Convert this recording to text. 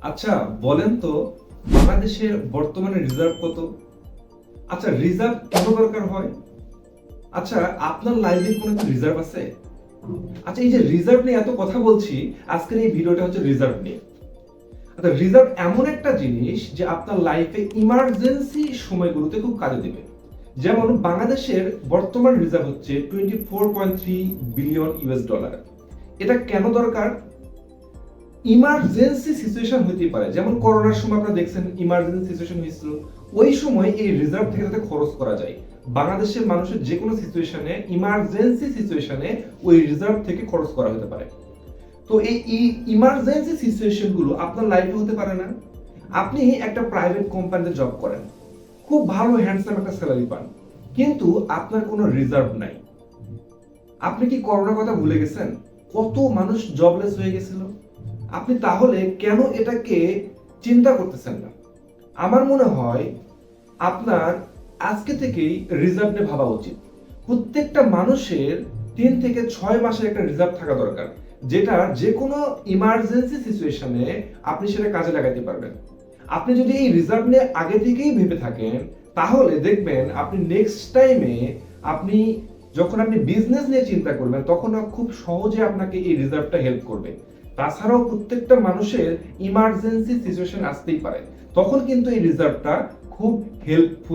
আচ্ছা, বলেন তো বাংলাদেশে বর্তমানে রিজার্ভ কত? আচ্ছা, রিজার্ভ কেন দরকার হয়? আচ্ছা, আপনার লাইফে কোনো কি রিজার্ভ আছে? আচ্ছা, এই যে রিজার্ভ নিয়ে এত কথা বলছি, আজকের এই ভিডিওটা হচ্ছে রিজার্ভ নিয়ে। আচ্ছা, রিজার্ভ এমন একটা জিনিস যে আপনার লাইফে ইমার্জেন্সি সময়গুলোতে খুব কাজে দেবে। যেমন বাংলাদেশের বর্তমান রিজার্ভ হচ্ছে 24.3 বিলিয়ন ইউএস ডলার। এটা কেন দরকার? ইমার্জেন্সি সিচুয়েশন হতে পারে, যেমন করোনার সময় আপনারা দেখছেন ইমার্জেন্সি সিচুয়েশন হয়েছিল, ওই সময় এই রিজার্ভ থেকে যাতে খরচ করা যায়। বাংলাদেশের মানুষের যে কোনো সিচুয়েশনে, ইমার্জেন্সি সিচুয়েশনে ওই রিজার্ভ থেকে খরচ করা হতে পারে। তো এই ইমার্জেন্সি সিচুয়েশন গুলো আপনার লাইফে হতে পারে না? আপনি একটা প্রাইভেট কোম্পানিতে জব করেন, খুব ভালো হ্যান্ডসাম একটা স্যালারি পান, কিন্তু আপনার কোনো রিজার্ভ নাই। আপনি কি করোনার কথা ভুলে গেছেন? কত মানুষ জবলেস হয়ে গেছিল। আপনি তাহলে কেন এটাকে চিন্তা করতেছেন না? আমার মনে হয় আপনার আজকে থেকেই রিজার্ভ নিয়ে ভাবা উচিত। প্রত্যেকটা মানুষের 3 থেকে 6 মাসের একটা রিজার্ভ থাকা দরকার, যেটা যে কোনো ইমার্জেন্সি সিচুয়েশনে আপনি সেটা কাজে লাগাতে পারবেন। আপনি যদি এই রিজার্ভ নিয়ে আগে থেকেই ভেবে থাকেন, তাহলে দেখবেন আপনি নেক্সট টাইমে আপনি যখন আপনি বিজনেস নিয়ে চিন্তা করবেন, তখন খুব সহজে আপনাকে এই রিজার্ভটা হেল্প করবে। তাছাড়াও প্রত্যেকটা মানুষের ইমার্জেন্সি সিচুয়েশন আসতেই পারে, তখন কিন্তু এই রিজার্ভটা খুব হেল্পফুল